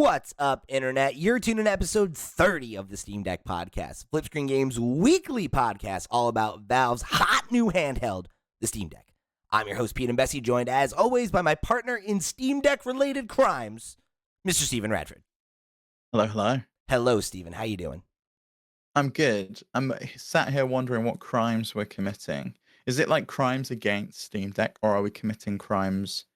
What's up, Internet? You're tuning in to episode 30 of the SteamDeck podcast, Flipscreen Games' weekly podcast all about Valve's hot new handheld, the Steam Deck. I'm your host, Pete and Bessie, joined as always by my partner in SteamDeck-related crimes, Mr. Stephen Radford. Hello, hello. Hello, Stephen. How you doing? I'm good. I'm sat here wondering what crimes we're committing. Is it like crimes against Steam Deck, or are we committing crimes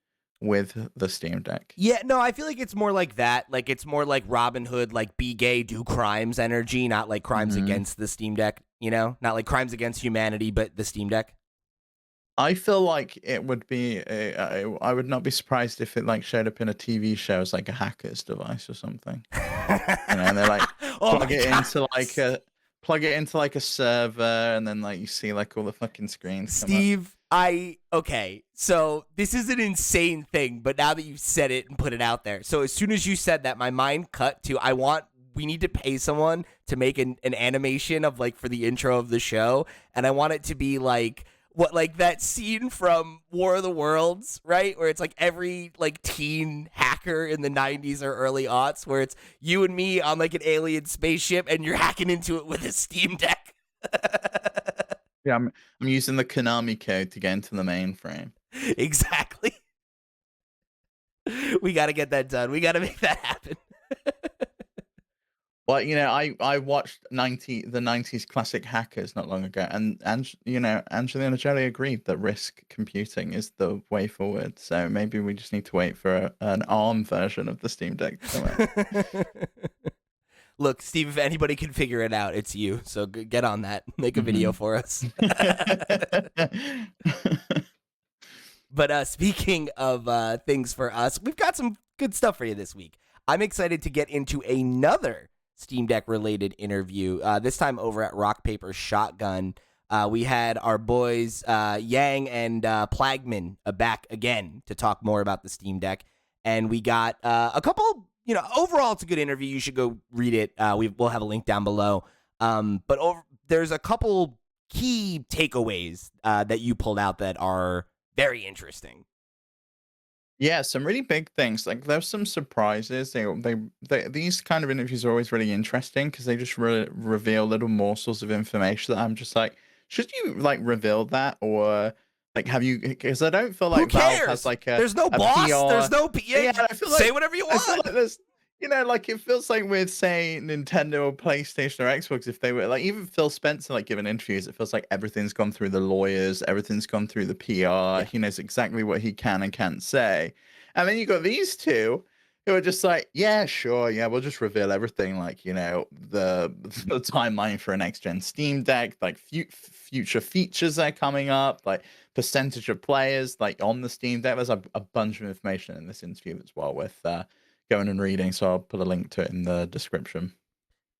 with the Steam Deck? Yeah, no, I feel like it's more like that. Like, it's more like Robin Hood, like, be gay, do crimes energy, not like crimes against the Steam Deck, you know? Not like crimes against humanity, but the Steam Deck. I feel like it would be. I would not be surprised if it like showed up in a TV show as like a hacker's device or something. And they're like plug it into like a server, and then like you see like all the fucking screens. Steve, okay, so this is an insane thing, but now that you've said it and put it out there, so as soon as you said that, my mind cut to we need to pay someone to make an animation of like for the intro of the show, and I want it to be like that scene from War of the Worlds, right? Where it's like every like teen hacker in the 90s or early aughts, where it's you and me on like an alien spaceship and you're hacking into it with a Steam Deck. Yeah, I'm using the Konami code to get into the mainframe. Exactly. We got to get that done. We got to make that happen. Well, I watched the 90s classic Hackers not long ago, and Angelina Jolie agreed that RISC computing is the way forward. So maybe we just need to wait for an ARM version of the Steam Deck to come out. Look, Steve, if anybody can figure it out, it's you. So get on that. Make a video for us. But speaking of things for us, we've got some good stuff for you this week. I'm excited to get into another Steam Deck related interview, this time over at Rock Paper Shotgun. We had our boys Yang and Plagman back again to talk more about the Steam Deck, and we got a couple. Overall, it's a good interview. You should go read it. We'll have a link down below. But there's a couple key takeaways that you pulled out that are very interesting. Yeah, some really big things. Like there's some surprises. These kind of interviews are always really interesting because they just reveal little morsels of information that I'm just like, should you like reveal that, or like have you? Because I don't feel like Valve has like there's no boss. PR. There's no PA. Yeah, I feel like, say whatever you want. I feel like there's, like it feels like with say Nintendo or PlayStation or Xbox, if they were like even Phil Spencer like giving interviews, it feels like everything's gone through the lawyers, everything's gone through the PR. Yeah. He knows exactly what he can and can't say. And then you got these two who are just like, yeah, sure, yeah, we'll just reveal everything, like the timeline for a next gen Steam Deck, like future features that are coming up, like percentage of players like on the Steam Deck. There's a bunch of information in this interview as well with going and reading, so I'll put a link to it in the description.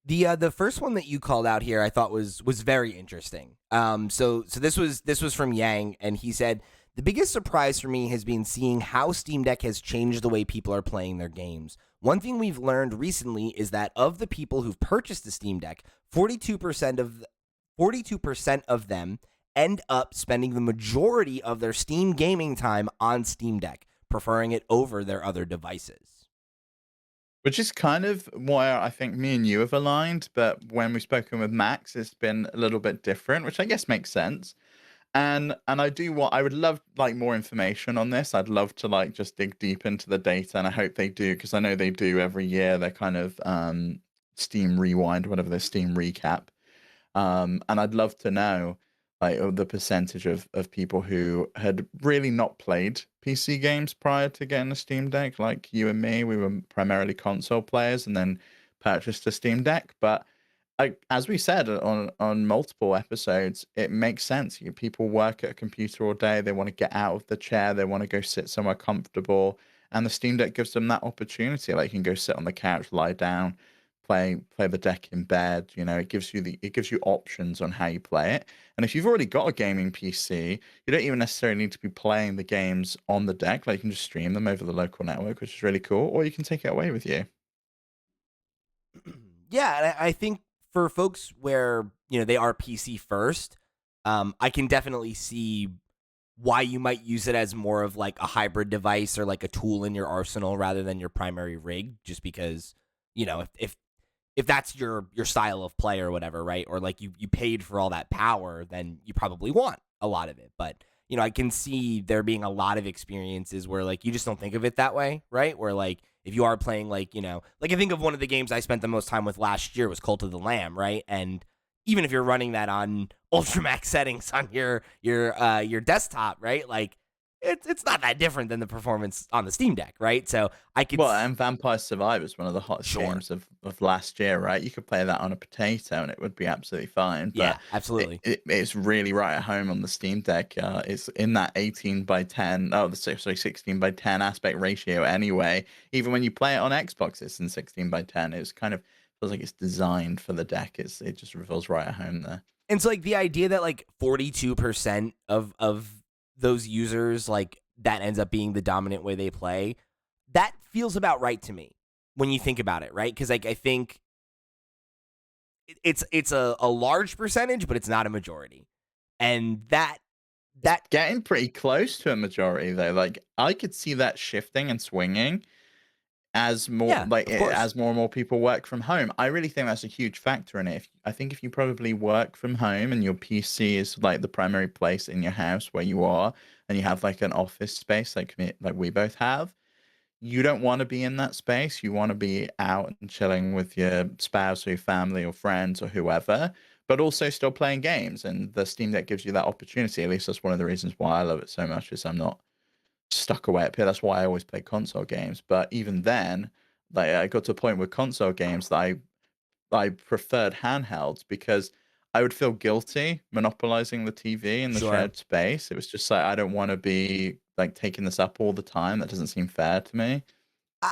The first one that you called out here I thought was very interesting. So this was from Yang, and he said, the biggest surprise for me has been seeing how Steam Deck has changed the way people are playing their games. One thing we've learned recently is that of the people who've purchased the Steam Deck, 42% of them end up spending the majority of their Steam gaming time on Steam Deck, preferring it over their other devices. Which is kind of why I think me and you have aligned, but when we've spoken with Max, it's been a little bit different, which I guess makes sense. And I would love like more information on this. I'd love to like just dig deep into the data, and I hope they do, because I know they do every year. They're kind of Steam Rewind, whatever, their Steam Recap. And I'd love to know like the percentage of people who had really not played PC games prior to getting a Steam Deck, like you and me. We were primarily console players and then purchased a Steam Deck. But as we said on multiple episodes, it makes sense. People work at a computer all day. They want to get out of the chair. They want to go sit somewhere comfortable. And the Steam Deck gives them that opportunity. Like you can go sit on the couch, lie down, play the deck in bed. It gives you options on how you play it. And if you've already got a gaming PC, you don't even necessarily need to be playing the games on the deck. Like you can just stream them over the local network, which is really cool, or you can take it away with you. Yeah, and I think for folks where they are PC first, I can definitely see why you might use it as more of like a hybrid device or like a tool in your arsenal rather than your primary rig, just because, if that's your style of play or whatever, right? Or like you paid for all that power, then you probably want a lot of it. But I can see there being a lot of experiences where like you just don't think of it that way, right? Where like if you are playing like, like I think of one of the games I spent the most time with last year was Cult of the Lamb, right? And even if you're running that on ultramax settings on your desktop, right? Like it's not that different than the performance on the Steam Deck, right? So I could Well, and Vampire Survivors, one of the hottest sure, games of last year, right? You could play that on a potato and it would be absolutely fine. yeah, But absolutely, it's really right at home on the Steam Deck. It's in that 18 by 10, oh, sorry, 16 by 10 aspect ratio anyway. Even when you play it on Xbox, it's in 16 by 10. It's kind of feels like it's designed for the deck. It just feels right at home there. and so like the idea that like 42% of those users like that ends up being the dominant way they play, that feels about right to me when you think about it, right? Because like I think it's a large percentage, but it's not a majority, and that Getting pretty close to a majority though. Like I could see that shifting and swinging as more yeah, like of course, as more and more people work from home. I really think that's a huge factor in it. I think if you probably work from home and your PC is like the primary place in your house where you are, and you have like an office space like we both have, you don't want to be in that space. You want to be out and chilling with your spouse or your family or friends or whoever, but also still playing games. And the Steam Deck gives you that opportunity. At least that's one of the reasons why I love it so much, is I'm not stuck away up here. That's why I always play console games. But even then, like I got to a point with console games that I preferred handhelds because I would feel guilty monopolizing the TV in the sure. shared space. It was just like I don't want to be like taking this up all the time. That doesn't seem fair to me.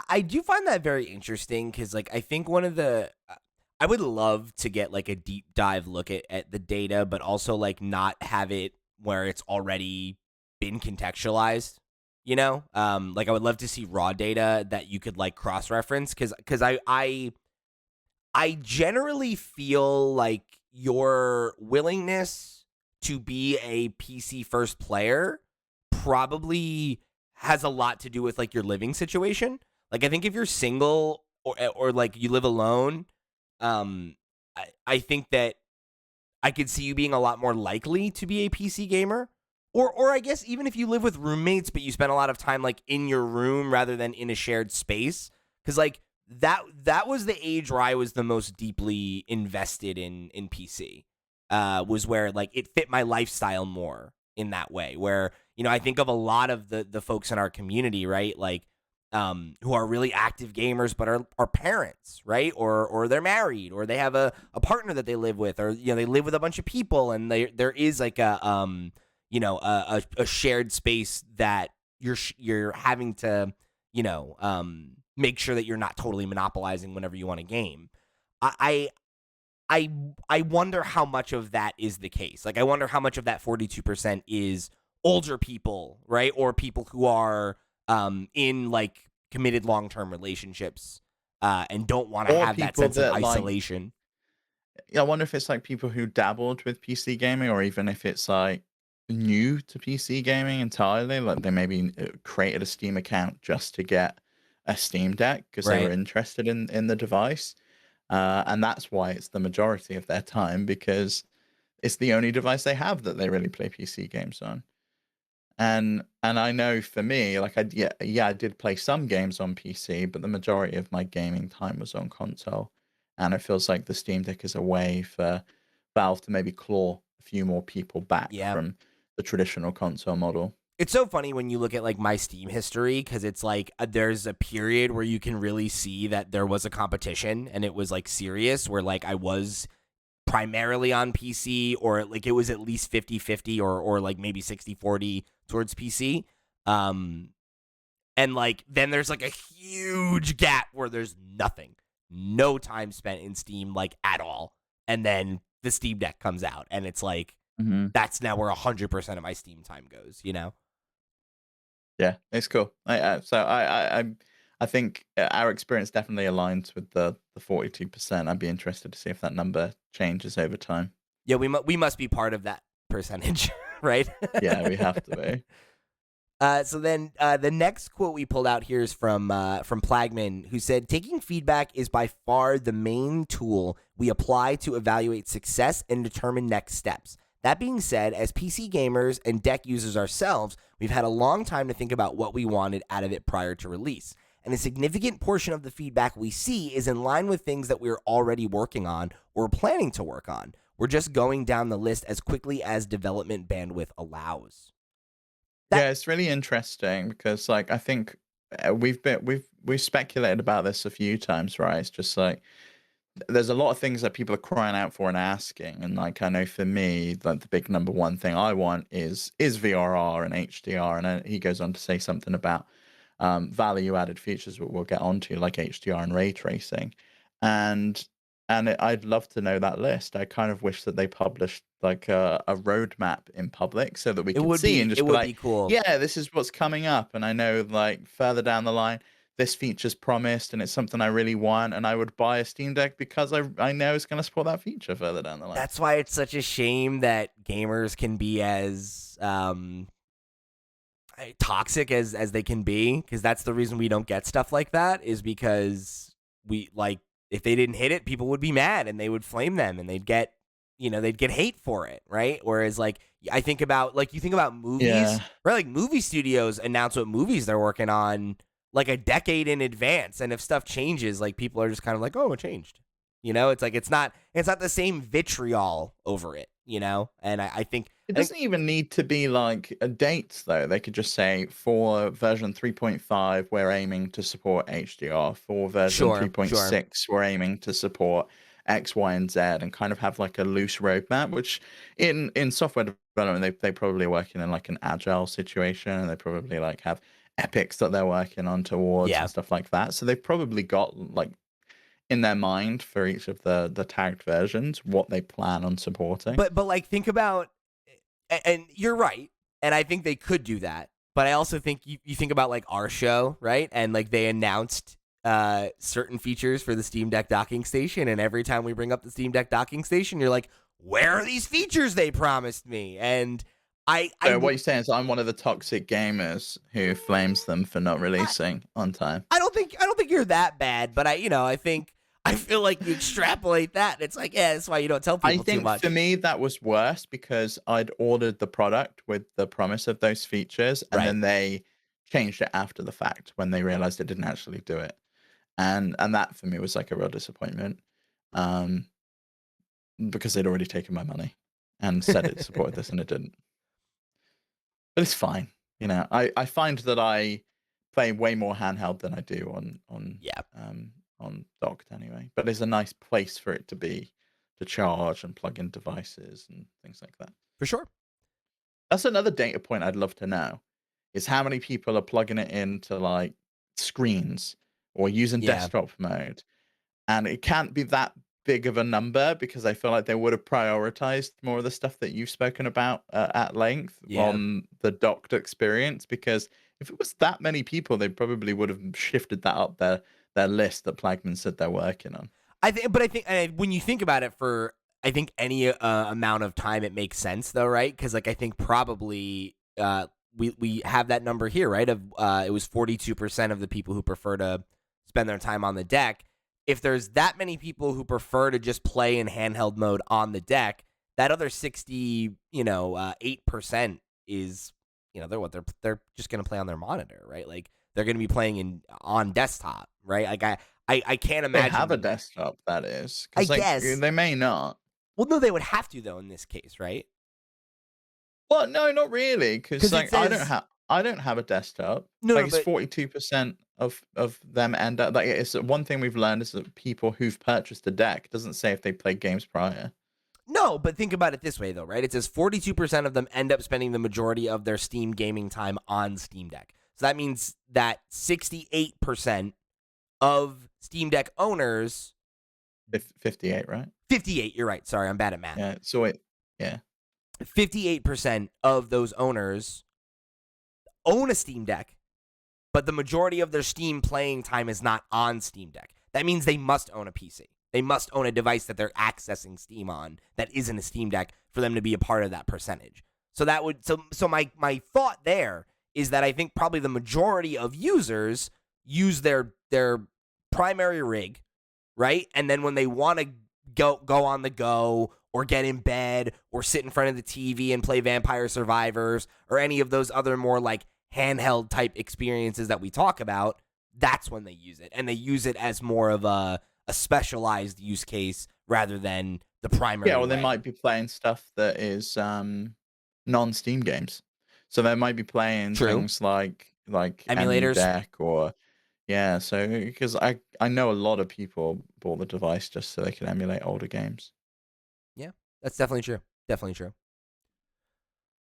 I do find that very interesting because, like, I think one of the I would love to get like a deep dive look at the data, but also like not have it where it's already been contextualized. Like I would love to see raw data that you could like cross reference because I generally feel like your willingness to be a PC first player probably has a lot to do with like your living situation. Like I think if you're single or like you live alone, I think that I could see you being a lot more likely to be a PC gamer. Or I guess even if you live with roommates, but you spend a lot of time like in your room rather than in a shared space, because like that was the age where I was the most deeply invested in PC. Was where like it fit my lifestyle more in that way. Where I think of a lot of the folks in our community, right? Like who are really active gamers but are parents, right? Or they're married or they have a partner that they live with or they live with a bunch of people and there is like a shared space that you're having to make sure that you're not totally monopolizing whenever you want a game. I I I wonder how much of that is the case. Like I wonder how much of that 42% is older people, right? Or people who are in like committed long-term relationships and don't want to Or have that people sense of that like, isolation. yeah, I wonder if it's like people who dabbled with PC gaming, or even if it's like new to PC gaming entirely. Like they maybe created a Steam account just to get a Steam Deck because they were Right. interested in the device. And that's why it's the majority of their time, because it's the only device they have that they really play PC games on. And I know for me, like I did play some games on PC, but the majority of my gaming time was on console. And it feels like the Steam Deck is a way for Valve to maybe claw a few more people back Yeah. from the traditional console model. It's so funny when you look at like my Steam history because it's like there's a period where you can really see that there was a competition and it was like serious where like I was primarily on PC or like it was at least 50-50 or like maybe 60-40 towards PC. Um and like then there's like a huge gap where there's nothing. No time spent in Steam like at all. And then the Steam Deck comes out and it's like Hmm. that's now where 100% of my Steam time goes. Yeah, it's cool. I think our experience definitely aligns with the 42%. I'd be interested to see if that number changes over time. Yeah, we must be part of that percentage. right? Yeah, we have to be. So then the next quote we pulled out here is from Plagman, who said, "Taking feedback is by far the main tool we apply to evaluate success and determine next steps. That being said, as PC gamers and deck users ourselves, we've had a long time to think about what we wanted out of it prior to release. And a significant portion of the feedback we see is in line with things that we're already working on or planning to work on. We're just going down the list as quickly as development bandwidth allows." That Yeah, it's really interesting because, like, I think we've speculated about this a few times, right? It's just like there's a lot of things that people are crying out for and asking, and like I know for me, like the big number one thing I want is VRR and HDR, and he goes on to say something about value added features that we'll get onto, like HDR and ray tracing, and I'd love to know that list. I kind of wish that they published like a roadmap in public so that we it could would see be and it just be would be like, cool. yeah, this is what's coming up, and I know like further down the line this feature's promised and it's something I really want, and I would buy a Steam Deck because I know it's going to support that feature further down the line. That's why it's such a shame that gamers can be as toxic as they can be, because that's the reason we don't get stuff like that, is because we like, if they didn't hit it, people would be mad and they would flame them and they'd get hate for it, right? Whereas like I think about, like, you think about movies, Yeah, right? Like movie studios announce what movies they're working on like a decade in advance, and if stuff changes, like people are just kind of like, oh, it changed. It's like it's not the same vitriol over it, and I think it I think doesn't even need to be like a date though. They could just say for version 3.5 we're aiming to support HDR, for version sure. 3.6 we're aiming to support X, Y, and Z, and kind of have like a loose roadmap, which in software development they probably are working in like an agile situation, and they probably like have epics that they're working on towards Yeah. and stuff like that. So they've probably got like in their mind for each of the tagged versions what they plan on supporting. But like, think about, and you're right, and I think they could do that. But I also think you think about like our show, right? And like they announced certain features for the Steam Deck docking station, and every time we bring up the Steam Deck docking station, you're like, where are these features they promised me? And So what you're saying is I'm one of the toxic gamers who flames them for not I releasing on time. I don't think you're that bad, but I feel like you extrapolate that, and it's like, yeah, that's why you don't tell I people too think for much. me that was worse because I'd ordered the product with the promise of those features, and Right. then they changed it after the fact when they realized it didn't actually do it. And that for me was like a real disappointment. Um, because they'd already taken my money and said it supported this and it didn't. But it's fine. I find that I play way more handheld than I do Yeah, on docked anyway. But there's a nice place for it to be to charge and plug in devices and things like that. for sure. That's another data point I'd love to know is how many people are plugging it into like screens or using Yeah. desktop mode. And it can't be that big of a number because I feel like they would have prioritized more of the stuff that you've spoken about at length Yeah. on the docked experience. Because if it was that many people, they probably would have shifted that up their list that Plagman said they're working on. I think when you think about it, for I think any amount of time, it makes sense though, right? Because like I think probably we have that number here, right? Of it was 42% of the people who prefer to spend their time on the deck. If there's that many people who prefer to just play in handheld mode on the deck, that other 8% is, they're just gonna play on their monitor, right? Like they're gonna be playing on desktop, right? Like I can't They have a imagine. desktop, that is, I because like guess. they may not. Well, no, they would have to though in this case, right? Well, no, not really, because Because it like says I don't have a desktop. no, Like no, it's but 42% of them end up like it's one thing we've learned is that people who've purchased a deck doesn't say if they played games prior. no, but think about it this way though, right? It says 42% of them end up spending the majority of their Steam gaming time on Steam Deck. So that means that 68% of Steam Deck owners, 58, right? 58, you're right. Sorry, I'm bad at math. Yeah. So it, yeah. 58% of those owners own a Steam Deck, but the majority of their Steam playing time is not on Steam Deck. That means they must own a PC. They must own a device that they're accessing Steam on that isn't a Steam Deck for them to be a part of that percentage. So that would so my thought there is that I think probably the majority of users use their primary rig, right? And then when they want to go on the go or get in bed or sit in front of the TV and play Vampire Survivors or any of those other more like handheld type experiences that we talk about, that's when they use it. And they use it as more of a specialized use case rather than the primary Yeah, well, they way. might be playing stuff that is non-Steam games. So they might be playing True. things like Emulators. SteamDeck or yeah. So because I know a lot of people bought the device just so they can emulate older games. Yeah, that's definitely true. Definitely true.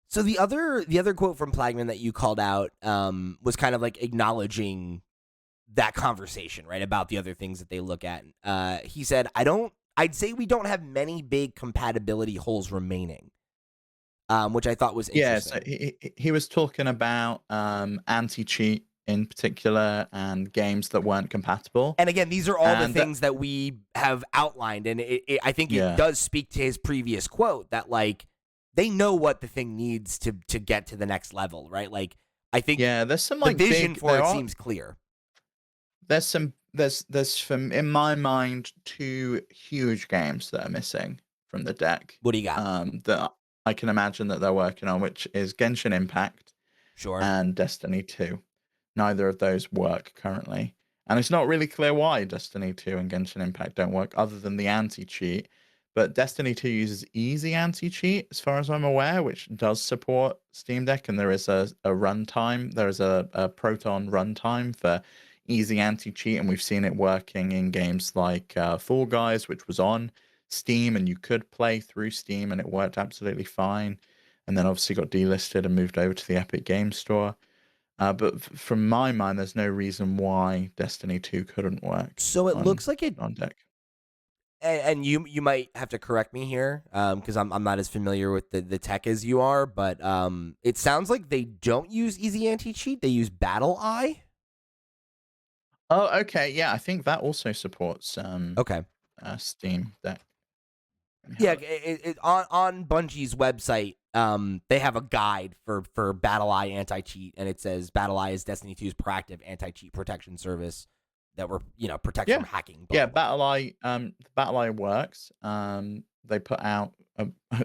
So the other quote from Plagman that you called out was kind of like acknowledging that conversation, right, about the other things that they look at. He said, I'd say we don't have many big compatibility holes remaining, which I thought was Yeah, so interesting. he was talking about anti-cheat in particular and games that weren't compatible. And again, these are all the And things that we have outlined, and I think it yeah, does speak to his previous quote that like they know what the thing needs to get to the next level, right? Like I think yeah, there's some the like vision big for there it are seems clear. there's some there's from in my mind two huge games that are missing from the deck What do you got? that I can imagine that they're working on, which is Genshin Impact Sure. and Destiny 2. Neither of those work currently. And it's not really clear why Destiny 2 and Genshin Impact don't work other than the anti-cheat. But Destiny 2 uses easy anti-cheat, as far as I'm aware, which does support Steam Deck, and there is a runtime. There is a Proton runtime for easy anti-cheat, and we've seen it working in games like Fall Guys, which was on Steam, and you could play through Steam, and it worked absolutely fine. And then obviously got delisted and moved over to the Epic Game Store. But from my mind, there's no reason why Destiny 2 couldn't work So it looks like it, on deck. and you might have to correct me here, because I'm not as familiar with the tech as you are, but it sounds like they don't use easy anti cheat. They use Battle Eye. Oh, okay. Yeah, I think that also supports Okay. Steam Deck. Let me have Yeah, a look. on Bungie's website, they have a guide for Battle Eye anti cheat, and it says Battle Eye is Destiny 2's proactive anti cheat protection service that protects from Yeah, hacking. Blah yeah. blah blah. The Battle Eye works. They put out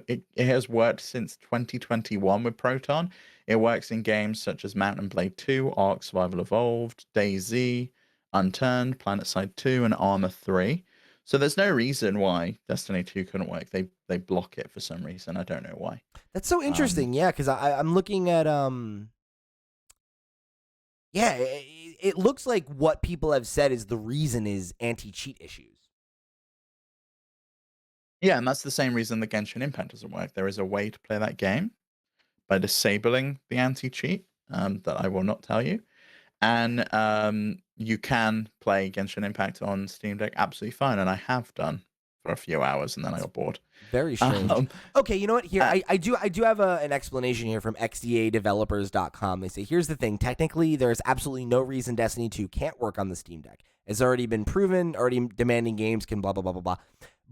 it has worked since 2021 with Proton. It works in games such as Mountain Blade 2, Ark Survival Evolved, DayZ, Unturned, PlanetSide 2, and Armor 3. So there's no reason why Destiny 2 couldn't work. They block it for some reason. I don't know why. That's so Um, interesting. Yeah, because I'm looking at yeah, it looks like what people have said is the reason is anti cheat issues. yeah, and that's the same reason the Genshin Impact doesn't work. There is a way to play that game by disabling the anti-cheat that I will not tell you. And you can play Genshin Impact on Steam Deck absolutely fine, and I have done for a few hours, and then I got bored. Very strange. Um, Okay, you know what? Here, uh, I do have an explanation here from xdadevelopers.com. They say, here's the thing. Technically, there's absolutely no reason Destiny 2 can't work on the Steam Deck. It's already been proven, already demanding games can blah, blah, blah, blah, blah.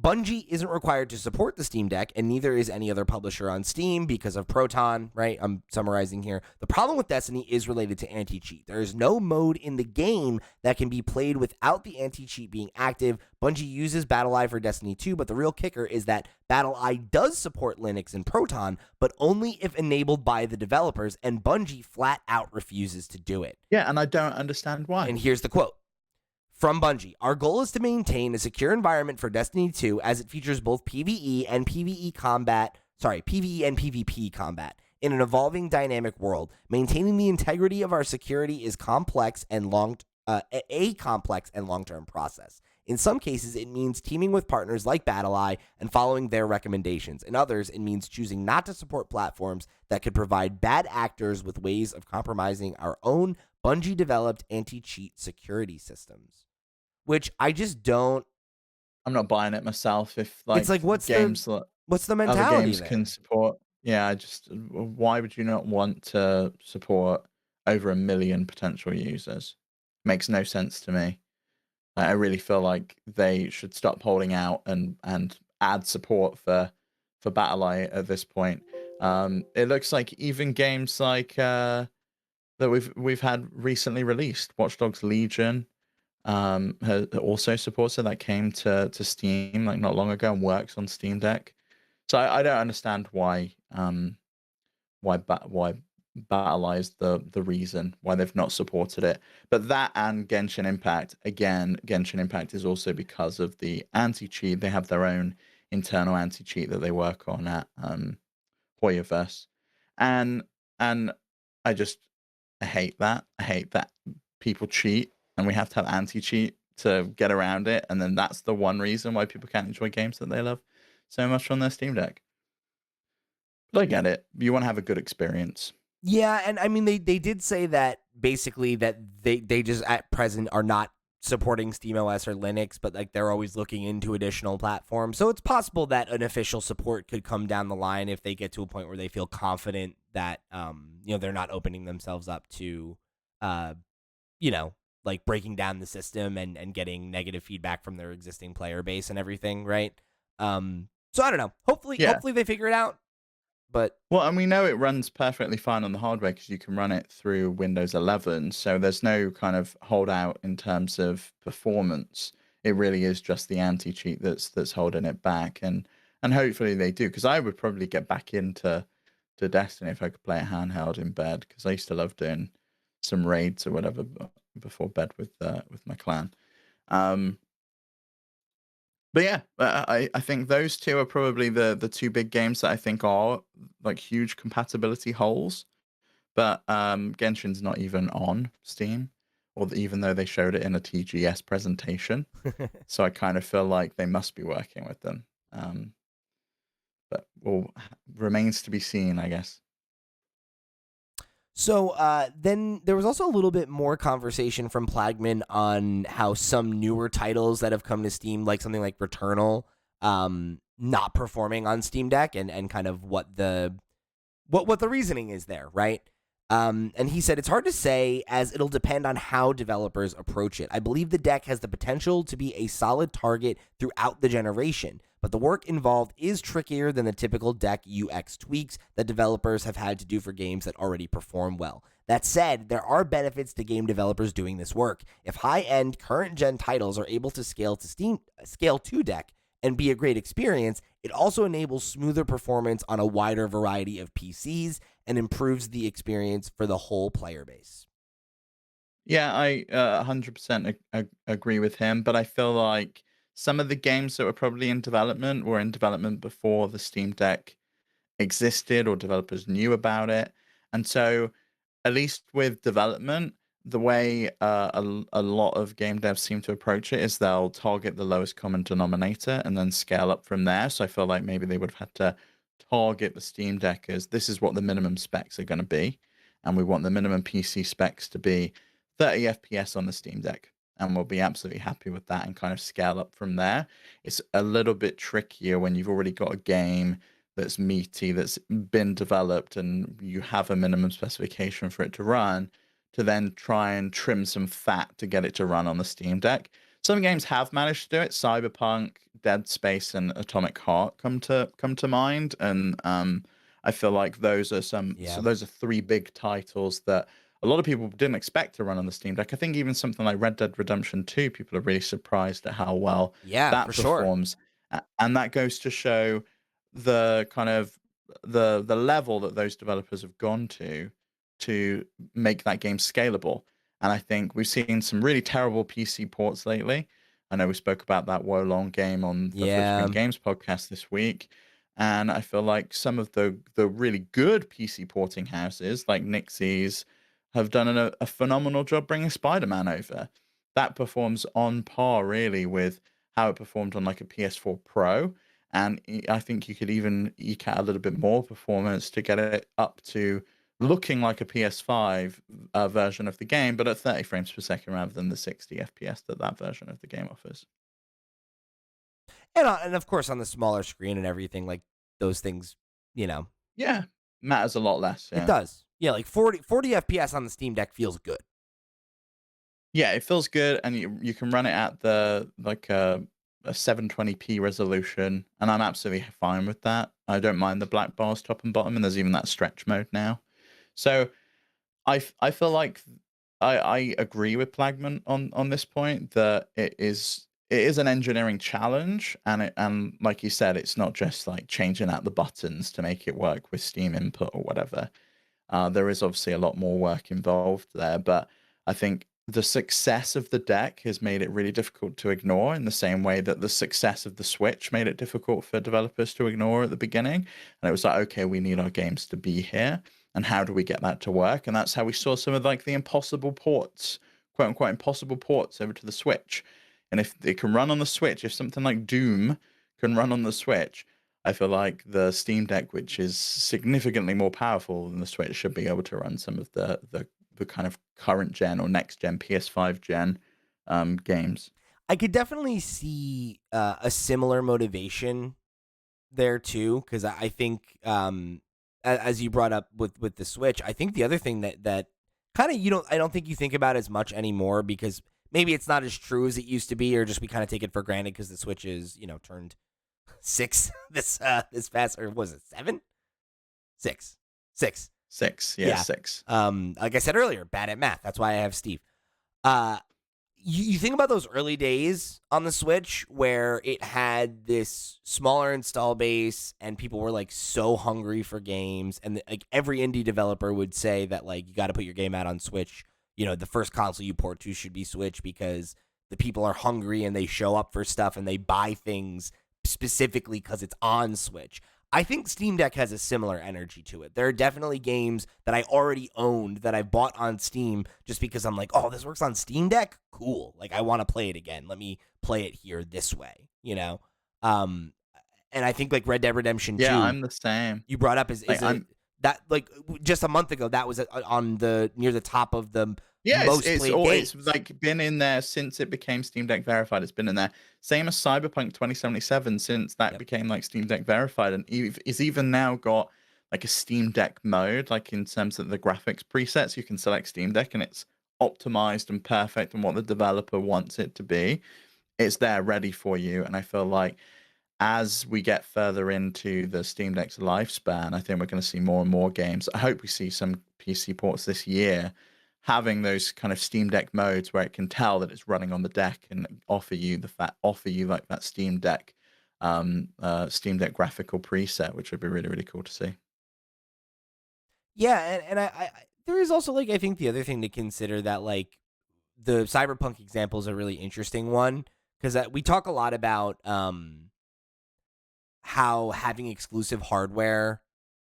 Bungie isn't required to support the Steam Deck, and neither is any other publisher on Steam because of Proton, right? I'm summarizing here. The problem with Destiny is related to anti-cheat. There is no mode in the game that can be played without the anti-cheat being active. Bungie uses BattleEye for Destiny 2, but the real kicker is that BattleEye does support Linux and Proton, but only if enabled by the developers, and Bungie flat out refuses to do it. yeah, and I don't understand why. And here's the quote from Bungie. Our goal is to maintain a secure environment for Destiny 2 as it features both PvE and PvP combat in an evolving dynamic world. Maintaining the integrity of our security is a complex and long-term process. In some cases, it means teaming with partners like BattleEye and following their recommendations. In others, it means choosing not to support platforms that could provide bad actors with ways of compromising our own Bungie-developed anti-cheat security systems. Which I just don't. I'm not buying it myself. If It's like, like games that what's the other mentality games can there? support, yeah, I just why would you not want to support over 1 million potential users? Makes no sense to me. I really feel like they should stop holding out and add support for BattleEye at this point. It looks like even games like that we've had recently released, Watch Dogs Legion, also supports it. That came to Steam like not long ago and works on Steam Deck. So I don't understand why Battle Eye is the reason why they've not supported it. But that and Genshin Impact, again, Genshin Impact is also because of the anti-cheat. They have their own internal anti-cheat that they work on at Hoyoverse. And and I just I hate that. I hate that people cheat and we have to have anti-cheat to get around it. And then that's the one reason why people can't enjoy games that they love so much on their Steam Deck. But I get it. You want to have a good experience. Yeah, and I mean they did say that basically that they just at present are not supporting SteamOS or Linux, but like they're always looking into additional platforms. So it's possible that an official support could come down the line if they get to a point where they feel confident that they're not opening themselves up to uh you know like breaking down the system and getting negative feedback from their existing player base and everything, right? So I don't know. Yeah. Hopefully they figure it out, but Well, and we know it runs perfectly fine on the hardware because you can run it through Windows 11. So there's no kind of holdout in terms of performance. It really is just the anti-cheat that's holding it back, and hopefully they do. Because I would probably get back into Destiny if I could play it handheld in bed. Because I used to love doing some raids or whatever before bed with my clan. Um, but yeah, I think those two are probably the two big games that I think are like huge compatibility holes. But Genshin's not even on Steam, even though they showed it in a TGS presentation. So I kind of feel like they must be working with them. But well, remains to be seen, I guess. So then there was also a little bit more conversation from Plagman on how some newer titles that have come to Steam, like something like Returnal, not performing on Steam Deck, and kind of what the reasoning is there, right? And he said it's hard to say as it'll depend on how developers approach it. I believe the deck has the potential to be a solid target throughout the generation, but the work involved is trickier than the typical deck UX tweaks that developers have had to do for games that already perform well. That said, there are benefits to game developers doing this work. If high-end current gen titles are able to scale to deck and be a great experience, it also enables smoother performance on a wider variety of PCs and improves the experience for the whole player base. Yeah, I 100% agree with him, but I feel like some of the games that were probably in development were in development before the Steam Deck existed or developers knew about it. And so, at least with development, the way a lot of game devs seem to approach it is they'll target the lowest common denominator and then scale up from there. So I feel like maybe they would have had to target the Steam Deck as this is what the minimum specs are going to be. And we want the minimum PC specs to be 30 FPS on the Steam Deck. And we'll be absolutely happy with that and kind of scale up from there. It's a little bit trickier when you've already got a game that's meaty, that's been developed, and you have a minimum specification for it to run, to then try and trim some fat to get it to run on the Steam Deck. Some games have managed to do it. Cyberpunk, Dead Space, and Atomic Heart come to mind, and I feel like Yeah. those are three big titles that a lot of people didn't expect to run on the Steam Deck. I think even something like Red Dead Redemption 2, people are really surprised at how well Yeah, for that sure. performs. And that goes to show the kind of the level that those developers have gone to make that game scalable. And I think we've seen some really terrible PC ports lately. I know we spoke about that Wolong game on the Flip Yeah. Screen Games podcast this week. And I feel like some of the really good PC porting houses, like Nixie's, have done a phenomenal job bringing Spider-Man over. That performs on par, really, with how it performed on like a PS4 Pro. And I think you could even eke out a little bit more performance to get it up to looking like a PS5 version of the game, but at 30 frames per second rather than the 60 FPS that version of the game offers. And of course on the smaller screen and everything, like those things, you know, Yeah, matters a lot less. it Yeah. does. Yeah, like 40 FPS on the Steam Deck feels good. Yeah, it feels good, and you can run it at the like a 720p resolution, and I'm absolutely fine with that. I don't mind the black bars top and bottom, and there's even that stretch mode now. So I feel like I agree with Plagman on this point that it is an engineering challenge, and like you said, it's not just like changing out the buttons to make it work with Steam input or whatever. There is obviously a lot more work involved there, but I think the success of the deck has made it really difficult to ignore in the same way that the success of the Switch made it difficult for developers to ignore at the beginning. And it was like, okay, we need our games to be here. And how do we get that to work? And that's how we saw some of like the impossible ports, quote unquote, impossible ports over to the Switch. And if it can run on the Switch, if something like Doom can run on the Switch, I feel like the Steam Deck, which is significantly more powerful than the Switch, should be able to run some of the kind of current gen or next gen PS5 gen games. I could definitely see a similar motivation there too, because I think, as you brought up with the Switch, I think the other thing that kind of I don't think you think about as much anymore because maybe it's not as true as it used to be, or just we kind of take it for granted because the Switch is turned 6 this past, or was it 7? 6, 6. 6, yeah, Yeah. 6. Like I said earlier, bad at math. That's why I have Steve. Uh, you think about those early days on the Switch where it had this smaller install base and people were like so hungry for games, and like every indie developer would say that like you got to put your game out on Switch. The first console you port to should be Switch because the people are hungry and they show up for stuff and they buy things specifically because it's on Switch. I think Steam Deck has a similar energy to it. There are definitely games that I already owned that I bought on Steam just because I'm like, oh, this works on Steam Deck? Cool. Like, I want to play it again. Let me play it here this way. Um, and I think like Red Dead Redemption Yeah, 2, I'm the same. you brought up is Like a I'm that like just a month ago that was on the near the top of the Yeah, it's most it's played all it's games. like been in there since it became Steam Deck verified. It's been in there. Same as Cyberpunk 2077 since that Yep. became like Steam Deck verified, and it's even now got like a Steam Deck mode, like in terms of the graphics presets, you can select Steam Deck and it's optimized and perfect and what the developer wants it to be. It's there ready for you, and I feel like as we get further into the Steam Deck's lifespan, I think we're going to see more and more games. I hope we see some PC ports this year having those kind of Steam Deck modes where it can tell that it's running on the deck and offer you like that Steam Deck graphical preset, which would be really really cool to see. Yeah, and there is also like I think the other thing to consider that like the Cyberpunk example is a really interesting one because we talk a lot about how having exclusive hardware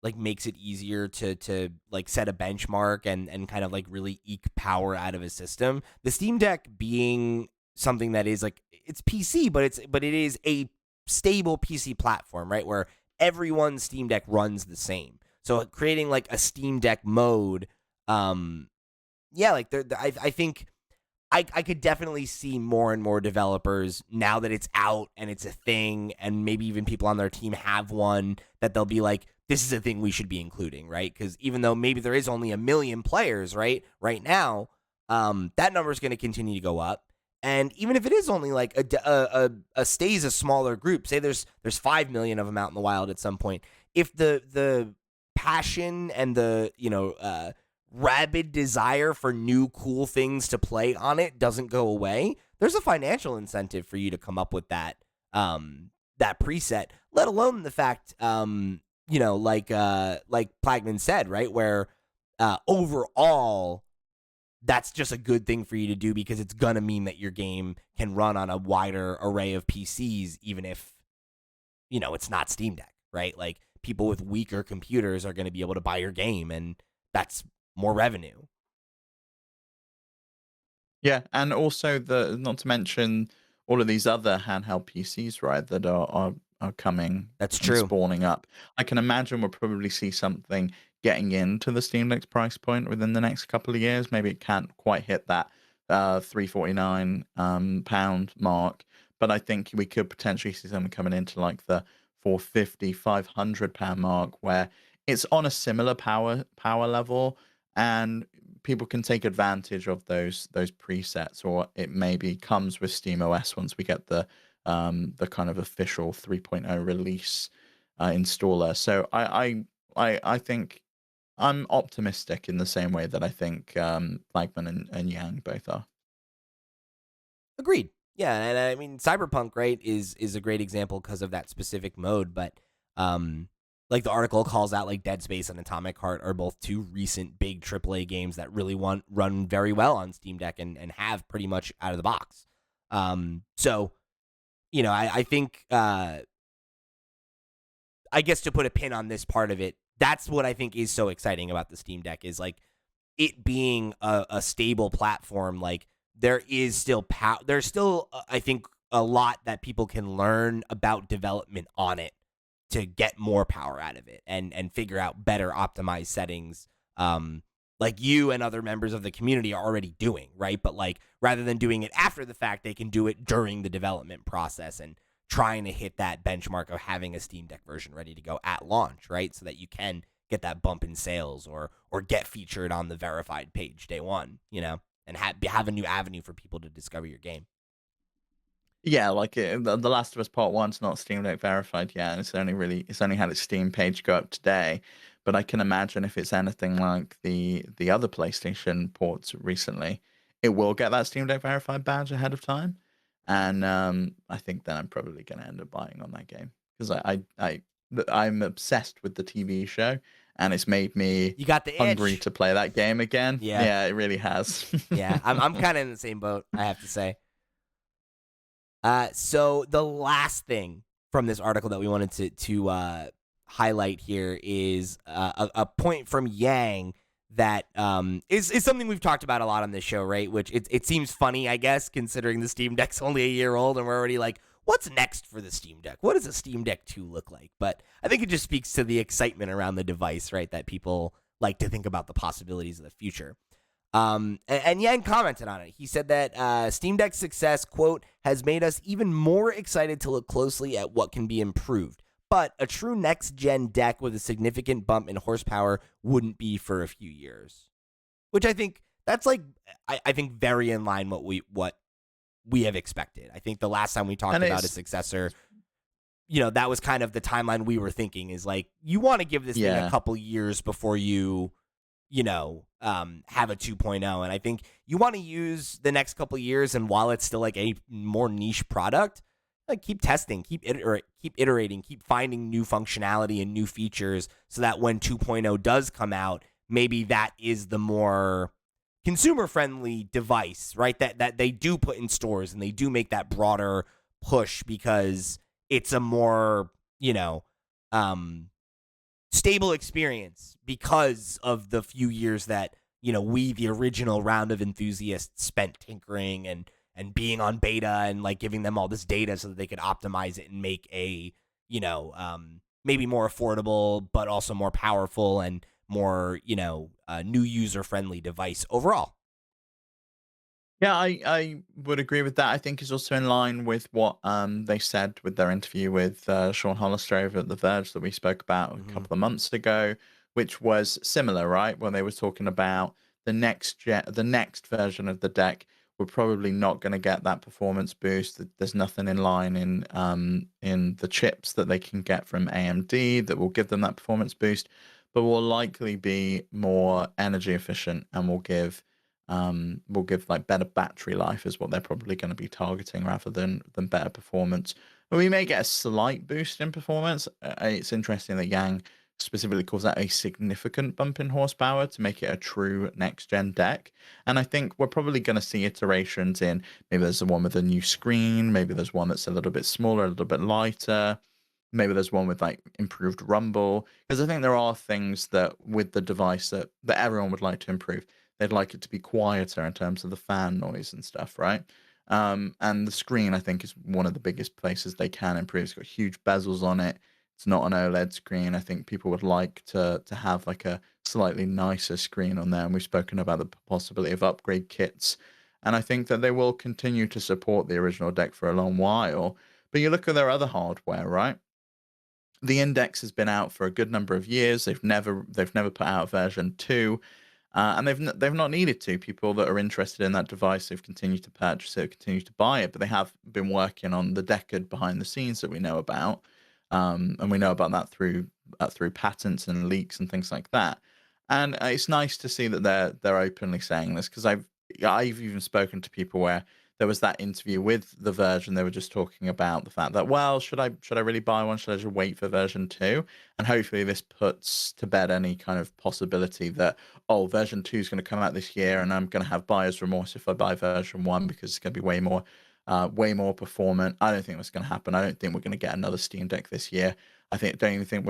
like makes it easier to like set a benchmark and kind of like really eke power out of a system. The Steam Deck being something that is like it's PC, but it is a stable PC platform, right? Where everyone's Steam Deck runs the same. So creating like a Steam Deck mode, yeah, like I think I could definitely see more and more developers now that it's out and it's a thing, and maybe even people on their team have one that they'll be like, this is a thing we should be including, right? Because even though maybe there is only 1 million players, right now, that number is going to continue to go up. And even if it is only like a stays a smaller group, say there's 5 million of them out in the wild at some point, if the passion and the rabid desire for new cool things to play on it doesn't go away, there's a financial incentive for you to come up with that preset, let alone the fact like Plagman said, right, where overall that's just a good thing for you to do because it's gonna mean that your game can run on a wider array of PCs even if it's not Steam Deck, right? Like people with weaker computers are going to be able to buy your game and that's more revenue. Yeah, and also the not to mention all of these other handheld PCs, right, that are coming That's and true. spawning up. I can imagine we'll probably see something getting into the Steam Deck's price point within the next couple of years. Maybe it can't quite hit that 349 pound mark, but I think we could potentially see something coming into like the 450, 500 pound mark where it's on a similar power level and people can take advantage of those presets, or it maybe comes with Steam OS once we get the the kind of official 3.0 release installer. So I think I'm optimistic in the same way that I think Plagman and Yang both are. Agreed. Yeah, and I mean Cyberpunk, right, is a great example because of that specific mode, but um like the article calls out like Dead Space and Atomic Heart are both two recent big AAA games that really run very well on Steam Deck and have pretty much out of the box. So, I think I guess to put a pin on this part of it, that's what I think is so exciting about the Steam Deck is like it being a stable platform. Like there is still there's still I think a lot that people can learn about development on it to get more power out of it and figure out better optimized settings. Like you and other members of the community are already doing, right? But like rather than doing it after the fact, they can do it during the development process and trying to hit that benchmark of having a Steam Deck version ready to go at launch, right? So that you can get that bump in sales or get featured on the verified page day one, and have a new avenue for people to discover your game. Yeah, like the Last of Us Part One's not Steam Deck verified yet, and it's only had its Steam page go up today. But I can imagine if it's anything like the other PlayStation ports recently, it will get that Steam Deck verified badge ahead of time, and I think then I'm probably going to end up buying on that game because I'm obsessed with the TV show, and it's made me You got the hungry itch. to play that game again. Yeah. Yeah, it really has. Yeah. I'm kind of in the same boat, I have to say. So the last thing from this article that we wanted to highlight here is a point from Yang that is something we've talked about a lot on this show, right? Which it seems funny, I guess, considering the Steam Deck's only a year old and we're already like, what's next for the Steam Deck? What does a Steam Deck 2 look like? But I think it just speaks to the excitement around the device, right? That people like to think about the possibilities of the future. And Yang commented on it. He said that Steam Deck's success, quote, has made us even more excited to look closely at what can be improved. But a true next-gen deck with a significant bump in horsepower wouldn't be for a few years. Which I think that's like, I think very in line what we have expected. I think the last time we talked And about a it's successor, that was kind of the timeline we were thinking is like, you want to give this thing a yeah. couple years before you have a 2.0. And I think you want to use the next couple of years, and while it's still like a more niche product, like keep testing, keep iterating, keep finding new functionality and new features so that when 2.0 does come out, maybe that is the more consumer-friendly device, right? That they do put in stores and they do make that broader push because it's a more, um, stable experience because of the few years that we the original round of enthusiasts spent tinkering and being on beta and like giving them all this data so that they could optimize it and make a maybe more affordable but also more powerful and more new user friendly device overall. Yeah, I would agree with that. I think it's also in line with what they said with their interview with Sean Hollister over at The Verge that we spoke about a Mm-hmm. couple of months ago, which was similar, right? When they were talking about the next version of the deck, we're probably not going to get that performance boost. There's nothing in line in the chips that they can get from AMD that will give them that performance boost, but will likely be more energy efficient and will give like better battery life is what they're probably going to be targeting rather than better performance. But we may get a slight boost in performance. It's interesting that Yang specifically calls that a significant bump in horsepower to make it a true next gen deck. And I think we're probably going to see iterations in maybe there's the one with a new screen, maybe there's one that's a little bit smaller, a little bit lighter. Maybe there's one with like improved rumble because I think there are things that with the device that everyone would like to improve. They'd like it to be quieter in terms of the fan noise and stuff, right? And the screen, I think, is one of the biggest places they can improve. It's got huge bezels on it. It's not an OLED screen. I think people would like to have like a slightly nicer screen on there. And we've spoken about the possibility of upgrade kits. And I think that they will continue to support the original deck for a long while. But you look at their other hardware, right? The Index has been out for a good number of years. They've never put out version 2. And they've not needed to. People that are interested in that device have continued to purchase it, continue to buy it, but they have been working on the Deckard behind the scenes that we know about, and we know about that through patents and leaks and things like that. And it's nice to see that they're openly saying this, because I've even spoken to people where there was that interview with the version. They were just talking about the fact that, well, should I really buy one? Should I just wait for version 2? And hopefully this puts to bed any kind of possibility that, oh, version 2 is going to come out this year and I'm going to have buyer's remorse if I buy version 1 because it's going to be way more performant. I don't think that's going to happen. I don't think we're going to get another Steam Deck this year. Don't even think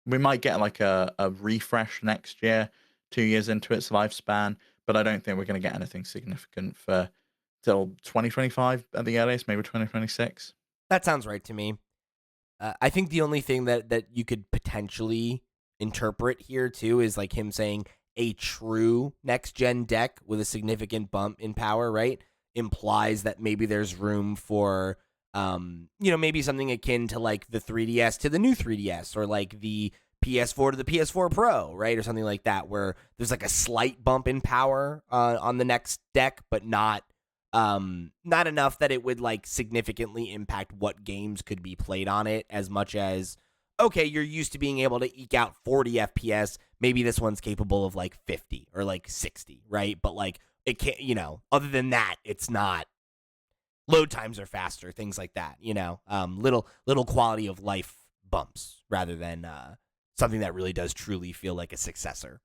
we might get like a refresh next year, 2 years into its lifespan, but I don't think we're going to get anything significant for till 2025 at the earliest, maybe 2026. That sounds right to me. I think the only thing that you could potentially interpret here too is like him saying a true next gen deck with a significant bump in power, right? Implies that maybe there's room for maybe something akin to like the 3DS to the new 3DS, or like the PS4 to the PS4 Pro, right? Or something like that, where there's like a slight bump in power on the next deck, but not enough that it would like significantly impact what games could be played on it, as much as, okay, you're used to being able to eke out 40 FPS, maybe this one's capable of like 50 or like 60, right? But like it can't, other than that, it's not. Load times are faster, things like that, little quality of life bumps rather than something that really does truly feel like a successor.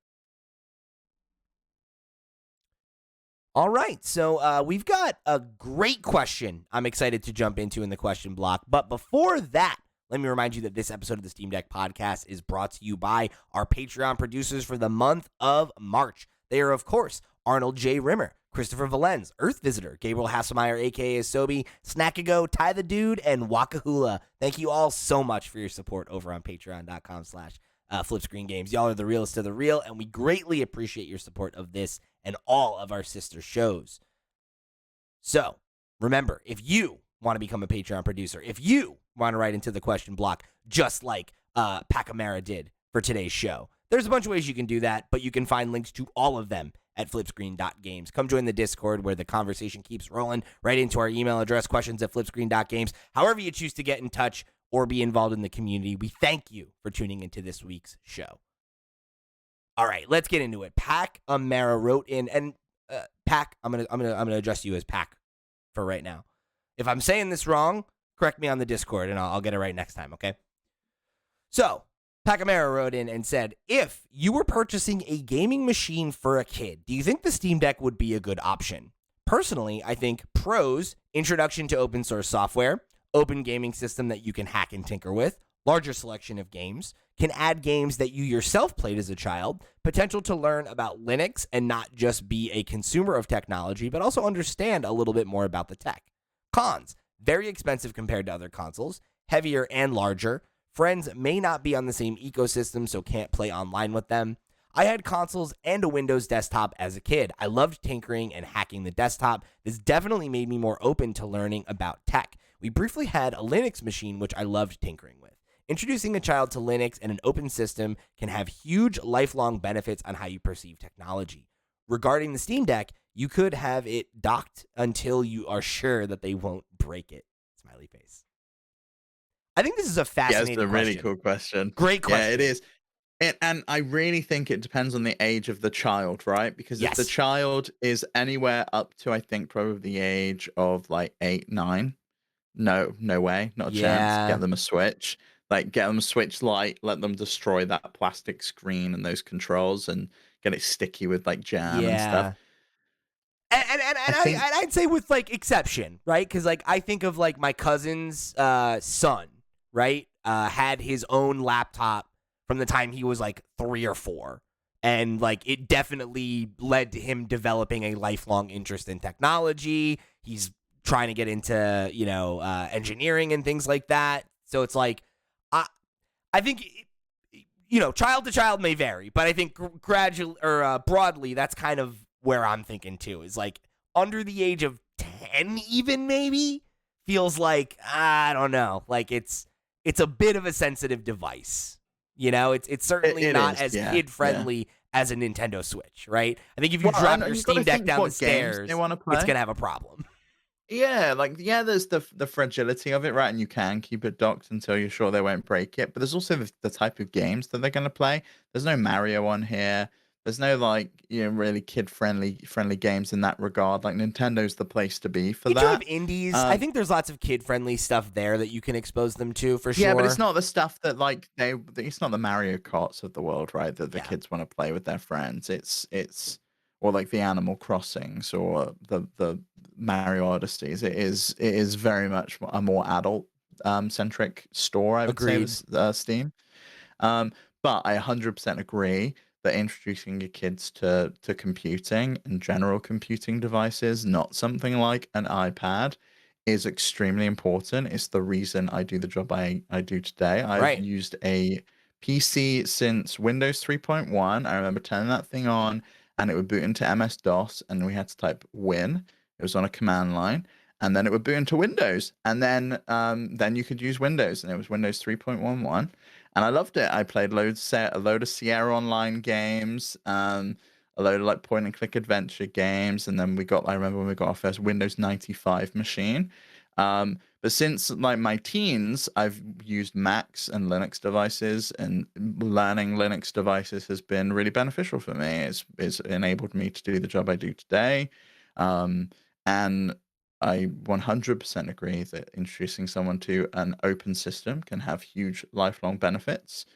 All right, so we've got a great question I'm excited to jump into in the question block. But before that, let me remind you that this episode of the Steam Deck podcast is brought to you by our Patreon producers for the month of March. They are, of course, Arnold J. Rimmer, Christopher Valenz, Earth Visitor, Gabriel Hasselmeyer, a.k.a. Sobi, Snackago, Ty the Dude, and Wakahula. Thank you all so much for your support over on patreon.com/Flipscreen Games. Y'all are the realest of the real, and we greatly appreciate your support of this and all of our sister shows. So, remember, if you want to become a Patreon producer, if you want to write into the question block, just like Pacamara did for today's show, there's a bunch of ways you can do that, but you can find links to all of them at flipscreen.games. Come join the Discord where the conversation keeps rolling, right into our email address, questions@flipscreen.games. However you choose to get in touch or be involved in the community, we thank you for tuning into this week's show. All right, let's get into it. Pac Amara wrote in, and Pac, I'm gonna address you as Pac for right now. If I'm saying this wrong, correct me on the Discord, and I'll get it right next time. Okay. So Pac Amara wrote in and said, if you were purchasing a gaming machine for a kid, do you think the Steam Deck would be a good option? Personally, I think pros: introduction to open source software, open gaming system that you can hack and tinker with, larger selection of games, can add games that you yourself played as a child, potential to learn about Linux and not just be a consumer of technology, but also understand a little bit more about the tech. Cons: very expensive compared to other consoles, heavier and larger. Friends may not be on the same ecosystem, so can't play online with them. I had consoles and a Windows desktop as a kid. I loved tinkering and hacking the desktop. This definitely made me more open to learning about tech. We briefly had a Linux machine, which I loved tinkering with. Introducing a child to Linux and an open system can have huge lifelong benefits on how you perceive technology. Regarding the Steam Deck, you could have it docked until you are sure that they won't break it. Smiley face. I think this is a fascinating question. Yeah, it's a really cool question. Great question. Yeah, it is. And I really think it depends on the age of the child, right? Because if the child is anywhere up to, I think, probably the age of like 8, 9, no way, not a chance. Get them a Switch. Like, get them a Switch Lite, let them destroy that plastic screen and those controls and get it sticky with like jam and stuff. And I'd say with like exception, right? Because like I think of like my cousin's son, right? Had his own laptop from the time he was like 3 or 4. And like it definitely led to him developing a lifelong interest in technology. He's trying to get into, engineering and things like that. So it's like, I think, child to child may vary, but I think gradually or broadly, that's kind of where I'm thinking too, is like under the age of 10, even maybe feels like, I don't know, like it's a bit of a sensitive device. It's certainly not as kid friendly as a Nintendo Switch, right? I think if you Well, drop your and you got to Steam Deck think down the what games they stairs, want to it's play. gonna have a problem. Yeah, like yeah, there's the fragility of it, right? And you can keep it docked until you're sure they won't break it. But there's also the type of games that they're gonna play. There's no Mario on here. There's no like really kid friendly games in that regard. Like Nintendo's the place to be for You do have that. indies. I Um, think there's lots of kid friendly stuff there that you can expose them to for yeah, but it's sure. not the stuff that like it's not the Mario Karts of the world, right? That the Yeah, kids want to play with their friends. It's or like the Animal Crossings or the Mario Odysseys. It is very much a more adult centric store, I would say, agreed. with Steam. Um, but I 100% agree that introducing your kids to computing and general computing devices, not something like an iPad, is extremely important. It's the reason I do the job I do today. I've Right. used a PC since Windows 3.1. I remember turning that thing on and it would boot into MS-DOS and we had to type win. It was on a command line. And then it would boot into Windows, and then you could use Windows, and it was Windows 3.11, and I loved it. I played a load of Sierra Online games, a load of like point and click adventure games, and then I remember when we got our first Windows 95 machine. But since like my teens, I've used Macs and Linux devices, and learning Linux devices has been really beneficial for me. It's enabled me to do the job I do today, um, and I 100% agree that introducing someone to an open system can have huge lifelong benefits.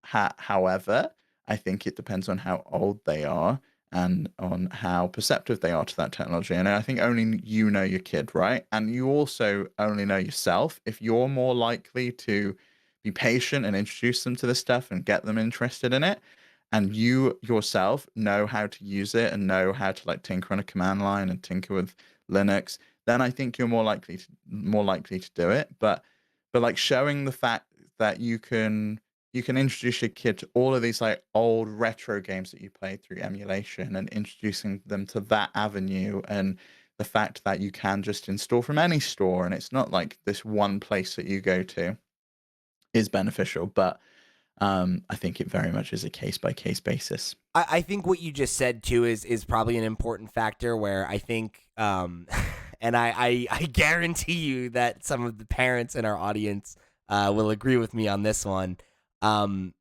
However, I think it depends on how old they are and on how perceptive they are to that technology. And I think only you know your kid, right? And you also only know yourself. If you're more likely to be patient and introduce them to this stuff and get them interested in it, and you yourself know how to use it and know how to like tinker on a command line and tinker with Linux, then I think you're more likely to do it. But like showing the fact that you can introduce your kid to all of these like old retro games that you played through emulation and introducing them to that avenue, and the fact that you can just install from any store and it's not like this one place that you go to is beneficial. But I think it very much is a case by case basis. I think what you just said too is probably an important factor where I think and I guarantee you that some of the parents in our audience will agree with me on this one. Um,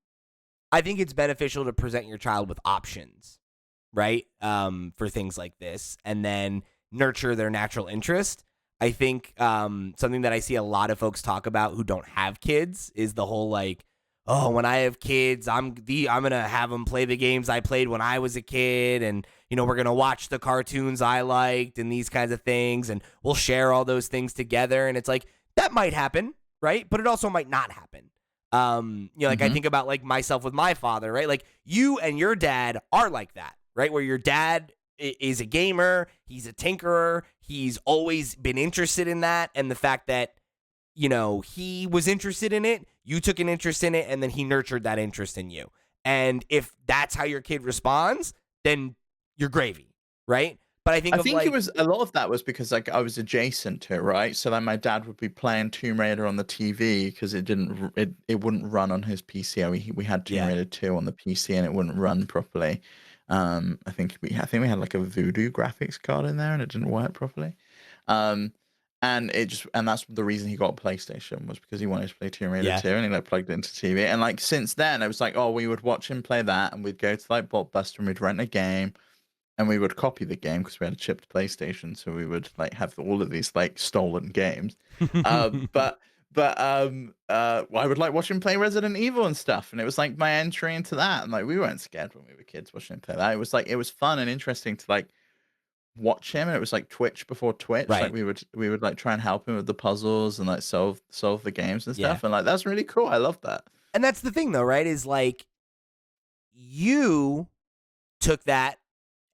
I think it's beneficial to present your child with options, right? For things like this, and then nurture their natural interest. I think something that I see a lot of folks talk about who don't have kids is the whole like, oh, when I have kids, I'm gonna have them play the games I played when I was a kid, and we're gonna watch the cartoons I liked and these kinds of things, and we'll share all those things together. And it's like that might happen, right? But it also might not happen. Like I Hmm. think about like myself with my father, right? Like you and your dad are like that, right? Where your dad is a gamer, he's a tinkerer, he's always been interested in that, and the fact that he was interested in it, you took an interest in it, and then he nurtured that interest in you. And if that's how your kid responds, then you're gravy, right? But I think I of think it like, was a lot of that was because like I was adjacent to it, right? So then my dad would be playing Tomb Raider on the TV because it wouldn't run on his PC. We had Tomb yeah, Raider 2 on the PC and it wouldn't run properly. I think we had like a Voodoo graphics card in there and it didn't work properly. Um, and that's the reason he got a PlayStation, was because he wanted to play Tomb Raider yeah, 2 and he like plugged it into TV. And like since then it was like, oh, we would watch him play that and we'd go to like Blockbuster and we'd rent a game and we would copy the game because we had a chipped PlayStation, so we would like have all of these like stolen games. I would like watch him play Resident Evil and stuff, and it was like my entry into that. And like we weren't scared when we were kids watching him play that. It was fun and interesting to like watch him, and it was like Twitch before Twitch. Like right, we would like try and help him with the puzzles and like solve the games and yeah. stuff. And like that's really cool. I love that. And that's the thing, though, right? Is like you took that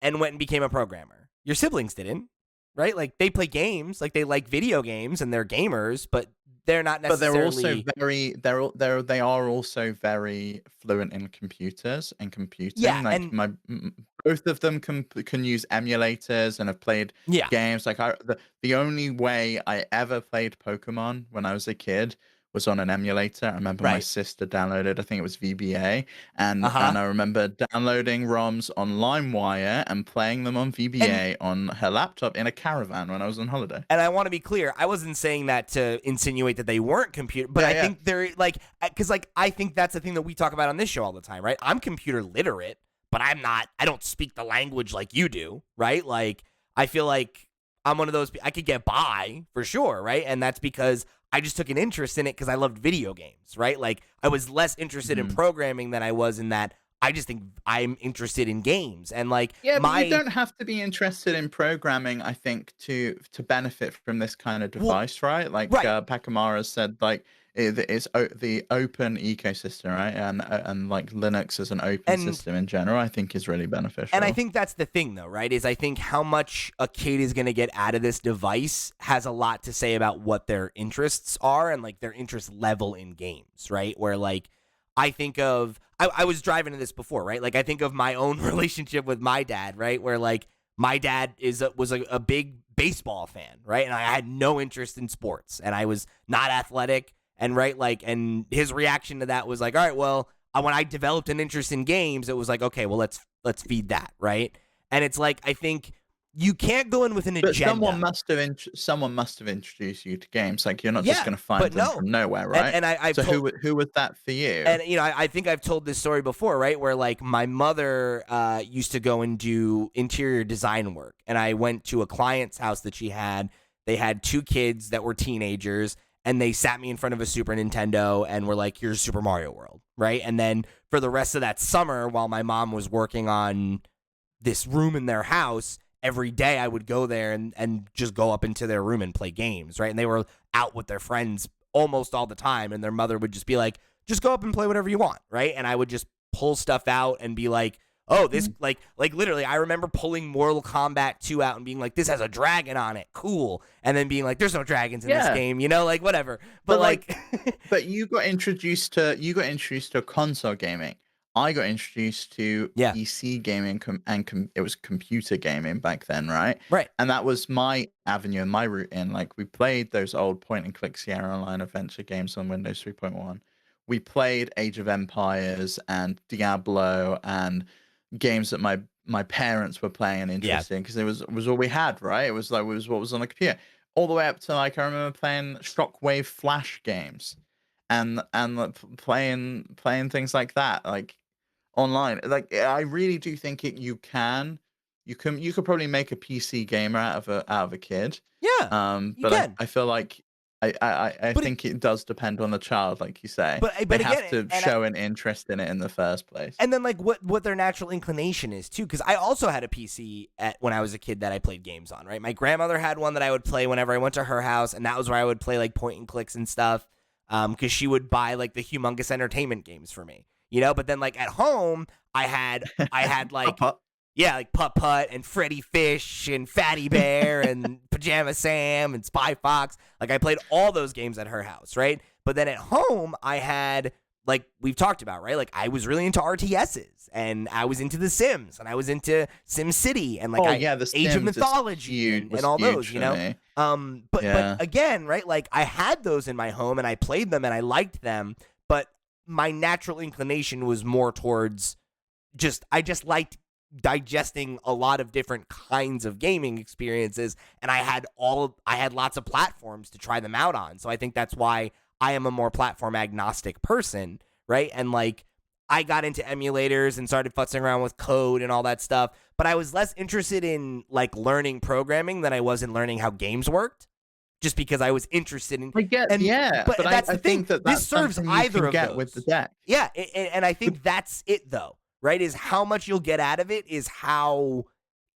and went and became a programmer. Your siblings didn't, right? Like they play games, like they like video games and they're gamers, but they're not But they're also necessarily. very they are also very fluent in computers and Yeah, computing. Like and both of them can use emulators and have played yeah, games. Like the only way I ever played Pokemon when I was a kid was on an emulator. I remember my Right. sister downloaded, I think it was VBA, Uh-huh. and I remember downloading ROMs on LimeWire and playing them on And VBA on her laptop in a caravan when I was on holiday. And I want to be clear, I wasn't saying that to insinuate that they weren't computer, but Yeah, I yeah. think they're like, because like I think that's the thing that we talk about on this show all the time, right? I'm computer literate, but I don't speak the language like you do, right? Like I feel like I'm one of those, I could get by for sure, right? And that's because I just took an interest in it because I loved video games, right? Like I was less interested in Mhm. programming than I was in that. I just think I'm interested in games and like Yeah, but you my, don't have to be interested in programming, I think, to benefit from this kind of well, device, right? Like right. Pacamara said, like the open ecosystem, right? And like Linux as an open And system in general, I think is really And I beneficial. think that's the thing, though, right? Is I think how much a kid is going to get out of this device has a lot to say about what their interests are and like their interest level in games, right? Where like I think of, I was driving to this before, right? Like I think of my own relationship with my dad, right? Where like my dad was a big baseball fan, right? And I had no interest in sports and I was not athletic. And right, like, and his reaction to that was like, all right, well, when I developed an interest in games, it was like, okay, well, let's feed that, right? And it's like I think you can't go in with an But agenda. someone must have introduced you to games. Like you're not just Yeah, going to find but them no. from nowhere, And right? and I've So told who was that for you? and I think I've told this story before, right? Where like my mother used to go and do interior design work, and I went to a client's house that she had. They had two kids that were teenagers, and they sat me in front of a Super Nintendo and were like, "Here's Super Mario World," right? And then for the rest of that summer, while my mom was working on this room in their house, every day I would go there and just go up into their room and play games, right? And they were out with their friends almost all the time, and their mother would just be like, just go up and play whatever you want, right? And I would just pull stuff out and be like, oh, this Mhm. like literally I remember pulling Mortal Kombat 2 out and being like, this has a dragon on it, cool. And then being like, there's no dragons in this Yeah, game, like whatever. But but like like But you got introduced to console gaming. I got introduced to yeah, PC gaming it was computer gaming back then, right? right. And that was my avenue and my route in. Like we played those old point and click Sierra Online adventure games on Windows 3.1. We played Age of Empires and Diablo and games that my parents were playing and Yeah. interested in because it was all we had, right? It was what was on the computer. All the way up to like I remember playing Shockwave Flash games and like, playing things like that like online. Like I really do think you could probably make a PC gamer out of a kid. Yeah. You But I can. I feel like I But think it does depend on the child, like you say. They but have again, to show an interest in it in the first place. and then like what their natural inclination is too, because I also had a PC when I was a kid that I played games on, right? My grandmother had one that I would play whenever I went to her house, and that was where I would play like point and clicks and stuff, because she would buy like the humongous entertainment games for me, But then like at home, I had like, Pop-up. yeah, like Putt Putt and Freddy Fish and Fatty Bear and Pajama Sam and Spy Fox. Like I played all those games at her house, right? But then at home, I had, like we've talked about, right? Like I was really into RTSs and I was into The Sims and I was into Sim City and like Oh I yeah, The Age of Sims is Mythology huge and was all those, huge for me. But Yeah. again, right? Like I had those in my home and I played them and I liked them, but my natural inclination was more towards I just liked digesting a lot of different kinds of gaming experiences, and I had lots of platforms to try them out on. So I think that's why I am a more platform agnostic person, right? And like I got into emulators and started futzing around with code and all that stuff, but I was less interested in like learning programming than I was in learning how games worked, just because I was interested in. I get And yeah, but but I that's I the thing, think that this that's serves something you either can of get with the those. deck. Yeah, and I But think that's it though, right? Is how much you'll get out of it is how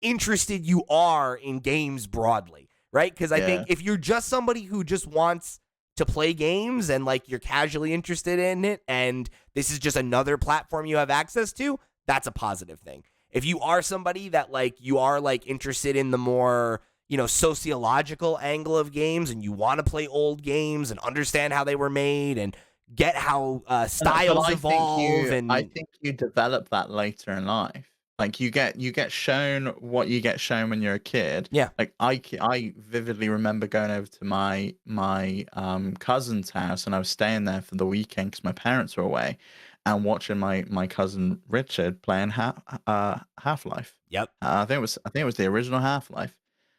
interested you are in games broadly, right? Because I think yeah. if you're just somebody who just wants to play games and like you're casually interested in it and this is just another platform you have access to, that's a positive thing. If you are somebody that like you are like interested in the more, sociological angle of games and you want to play old games and understand how they were made and get how But styles I think evolve you I and think you develop that later in life. Like you get shown what you get shown when you're a kid. Yeah. Like I vividly remember going over to my cousin's house, and I was staying there for the weekend because my parents were away, and watching my cousin Richard playing Half-Life. Yep. I think it was the original Half-Life,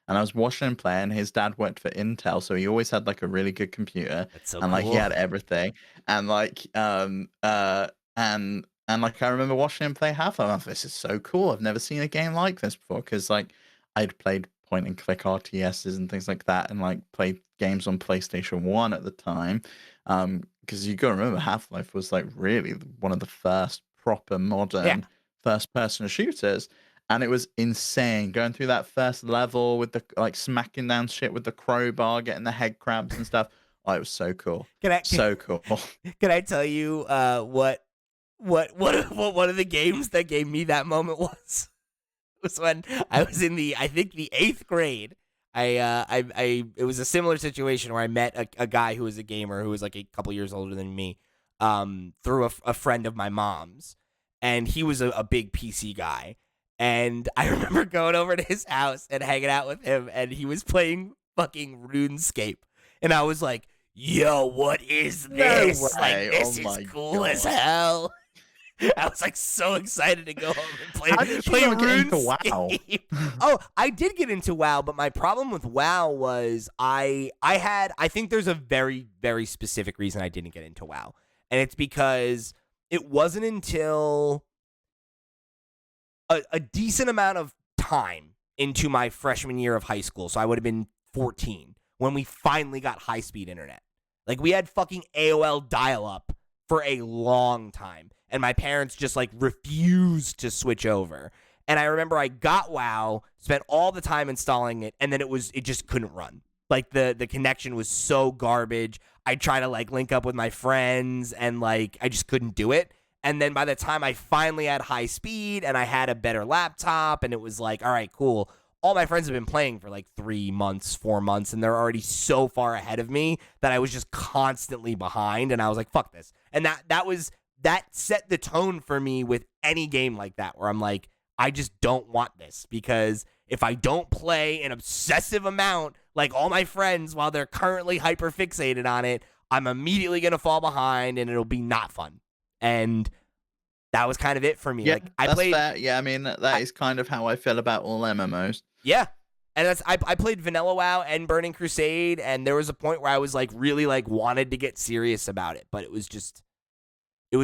and I was watching him play. And his dad worked for Intel, so he always had like a really good computer, That's so and like he cool. had everything, and and like I remember watching him play Half-Life. This is so cool. I've never seen a game like this before because like I'd played point and click RTSs and things like that, and like played games on PlayStation 1 at the time. Because you gotta remember Half-Life was like really one of the first proper Yeah. modern first person shooters. And it was insane going through that first level with the like smacking down shit with the crowbar, getting the head crabs and stuff. Oh, it was so cool. Can I So cool. can I tell you what one of the games that gave me that moment was? Was when I was in I think the 8th grade. It was a similar situation where I met a guy who was a gamer who was like a couple years older than me, through a friend of my mom's, and he was a big PC guy, and I remember going over to his house and hanging out with him, and he was playing fucking RuneScape, and I was like, "Yo, what is No this? Like, way. Oh this is my cool as god. hell." I was like so excited to go home and How did you play not get into WoW? RuneScape. Oh, I did get into WoW, but my problem with WoW was I think there's a very very specific reason I didn't get into WoW. And it's because it wasn't until a decent amount of time into my freshman year of high school, so I would have been 14, when we finally got high-speed internet. Like, we had fucking AOL dial-up for a long time, and my parents just, like, refused to switch over. And I remember I got WoW, spent all the time installing it, and then it just couldn't run. Like, the connection was so garbage. I'd try to, like, link up with my friends, and, like, I just couldn't do it. And then by the time I finally had high speed and I had a better laptop, and it was like, all right, cool. All my friends have been playing for like 3 months, 4 months, and they're already so far ahead of me that I was just constantly behind. And I was like, fuck this. And that set the tone for me with any game like that, where I'm like, I just don't want this, because if I don't play an obsessive amount like all my friends while they're currently hyper fixated on it, I'm immediately going to fall behind and it'll be not fun. And that was kind of it for me. Yeah, Like, I that's played, fair. Yeah, I mean that is kind of how I feel about all MMOs. yeah, and I played Vanilla WoW and Burning Crusade, and there was a point where I was like really like wanted to get serious about it, but it was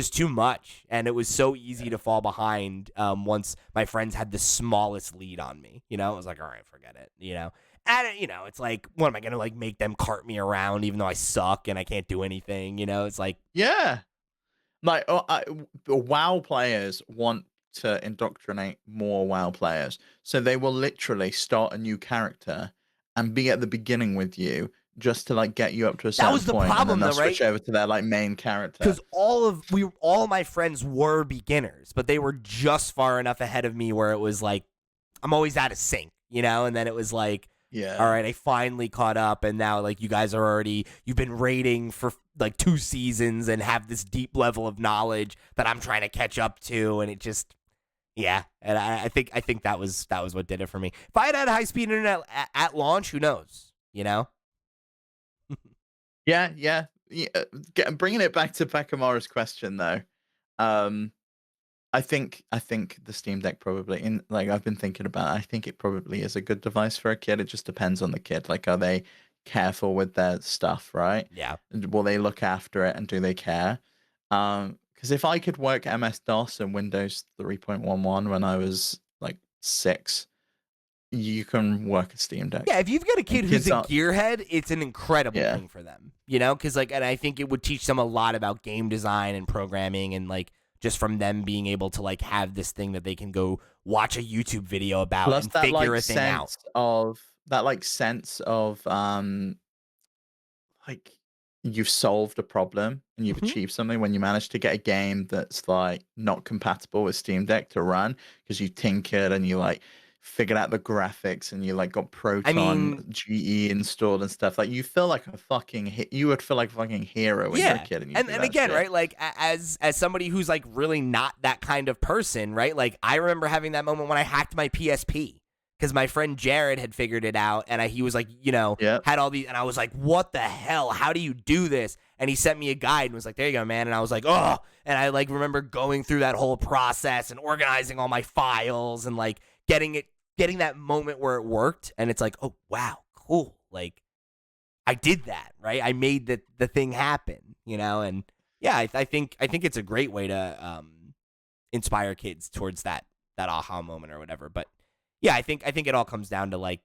too much, and it was so easy to fall behind. Once my friends had the smallest lead on me, it was like, all right, forget it. And it's like, what am I gonna like make them cart me around even though I suck and I can't do anything? It's like, Yeah. Like, WoW players want to indoctrinate more WoW players, so they will literally start a new character and be at the beginning with you just to like get you up to a that certain was the point, and then problem they'll though, right? switch over to their like main character. Because all my friends were beginners, but they were just far enough ahead of me where it was like I'm always out of sync. And then it was like, all Yeah. right, I finally caught up, and now like you guys are you've been raiding for like 2 seasons and have this deep level of knowledge that I'm trying to catch up to, and it just, yeah. And I think that was what did it for me. If I had high speed internet at launch, who knows? Yeah, yeah, yeah. Bringing it back to Pekamaru's question though, um, I think the Steam Deck probably in like I've been thinking about. I think it probably is a good device for a kid. It just depends on the kid. Like, are they careful with their stuff, right? Yeah. And will they look after it, and do they care? Because if I could work MS DOS and Windows 3.11 when I was like 6, you can work a Steam Deck. Yeah, if you've got a And kid who's kids a are gearhead, it's an incredible yeah. thing for them. Because like, and I think it would teach them a lot about game design and programming, and like just from them being able to like have this thing that they can go watch a YouTube video about Plus and that figure like a thing out. sense of like you've solved a problem and you've Mhm. achieved something when you manage to get a game that's like not compatible with Steam Deck to run because you tinkered and you like figured out the graphics and you like got I Proton mean, GE installed and stuff. Like you feel like a fucking you would feel like a fucking hero when you're a yeah. kid and you And do and that again, shit. right? Like as somebody who's like really not that kind of person, right? Like I remember having that moment when I hacked my PSP because my friend Jared had figured it out, and he was like, Yeah. had all these, and I was like, what the hell? How do you do this? And he sent me a guide and was like, there you go, man. And I was like, oh, and I like remember going through that whole process and organizing all my files and like getting that moment where it worked, and it's like, oh wow, cool, like I did that, right? I made the thing happen, and yeah, I think it's a great way to inspire kids towards that aha moment or whatever. But yeah, I think it all comes down to like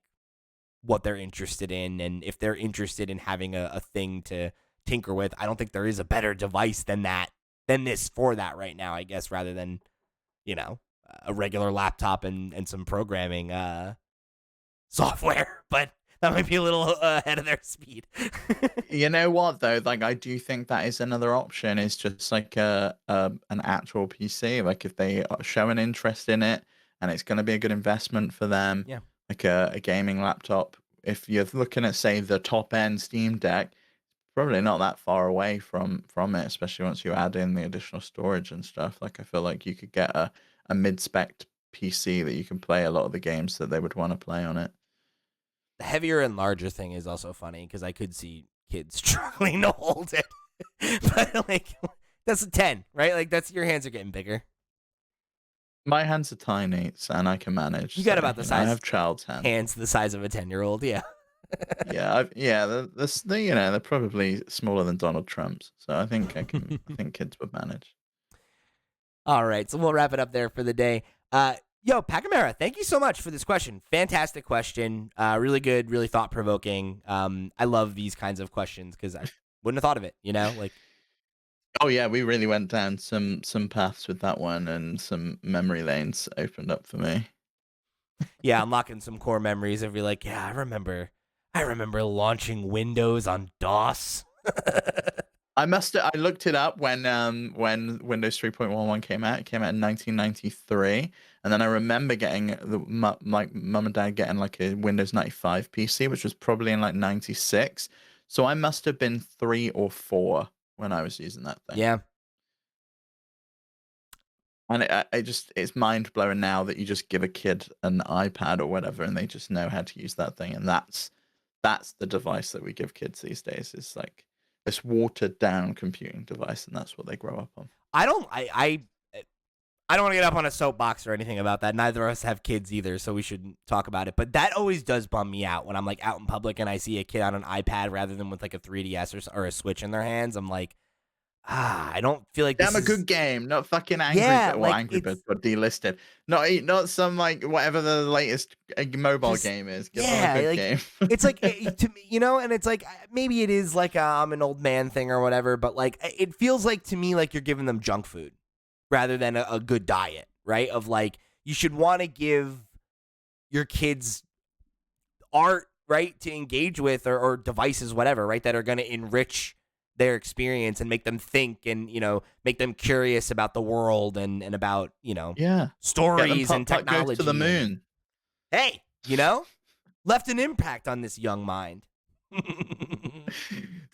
what they're interested in, and if they're interested in having a thing to tinker with, I don't think there is a better device than this for that right now, I guess, rather than you know a regular laptop and some programming software. But that might be a little ahead of their speed. You know what though? Like I do think that is another option. Is just like a an actual PC. Like if they show an interest in it, and it's going to be a good investment for them, Yeah. like a gaming laptop. If you're looking at say the top end Steam Deck, probably not that far away from it. Especially once you add in the additional storage and stuff. Like I feel like you could get a mid spec PC that you can play a lot of the games that they would want to play on it. The heavier and larger thing is also funny because I could see kids struggling to hold it. But like that's a 10, right? Like that's your hands are getting bigger. My hands are tiny, and I can manage. You got So, about the I size have child's hands. hands the size of a 10-year-old, yeah. Yeah, they're probably smaller than Donald Trump's. So I think kids would manage. All right, so we'll wrap it up there for the day. Yo, Pacamara, thank you so much for this question. Fantastic question. Really good, really thought provoking. I love these kinds of questions because I wouldn't have thought of it. Like Oh yeah, we really went down some paths with that one, and some memory lanes opened up for me. yeah, unlocking some core memories of you like, yeah, I remember launching Windows on DOS. I looked it up when Windows 3.11 came out. It came out in 1993, and then I remember getting like mum and dad getting like a Windows 95 PC, which was probably in like 96. So I must have been 3 or 4 when I was using that thing. Yeah. And it's mind blowing now that you just give a kid an iPad or whatever, and they just know how to use that thing, and that's the device that we give kids these days. Is like this watered down computing device, and that's what they grow up on. I don't want to get up on a soapbox or anything about that. Neither of us have kids either, so we shouldn't talk about it. But that always does bum me out when I'm like out in public and I see a kid on an iPad rather than with like a 3DS or a Switch in their hands. I'm like, I don't feel like this Damn a is good game, not fucking Angry yeah, Birds. Well, like Angry Birds got delisted. Not some like whatever the latest mobile game is. Give them a good like game. it's like to me, and it's like maybe it is like I'm an old man thing or whatever, but like it feels like to me like you're giving them junk food rather than a good diet, right? Of like you should want to give your kids art, right, to engage with or devices, whatever, right, that are going to enrich their experience and make them think and make them curious about the world and about Yeah, stories and Putt technology. goes to the moon. Hey, left an impact on this young mind.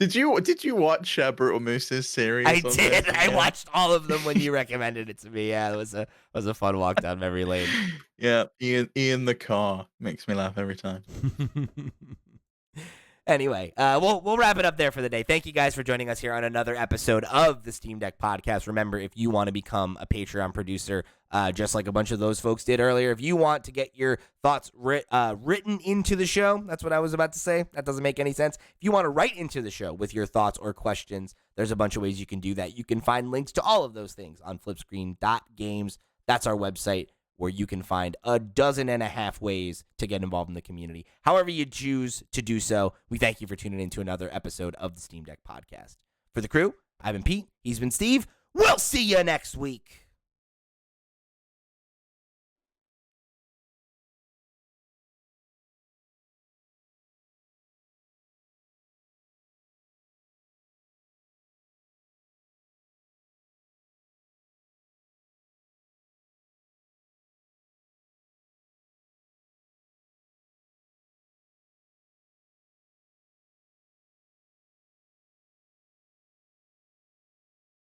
Did you watch Brutal Moose's series? I did. I watched all of them when you recommended it to me. Yeah, it was a fun walk down memory lane. Yeah, Ian the car makes me laugh every time. Anyway, we'll wrap it up there for the day. Thank you guys for joining us here on another episode of the Steam Deck Podcast. Remember, if you want to become a Patreon producer, just like a bunch of those folks did earlier, if you want to get your thoughts written into the show, that's what I was about to say. That doesn't make any sense. If you want to write into the show with your thoughts or questions, there's a bunch of ways you can do that. You can find links to all of those things on flipscreen.games. That's our website, where you can find 12 ways to get involved in the community. However you choose to do so, we thank you for tuning in to another episode of the Steam Deck Podcast. For the crew, I've been Pete. He's been Steve. We'll see you next week.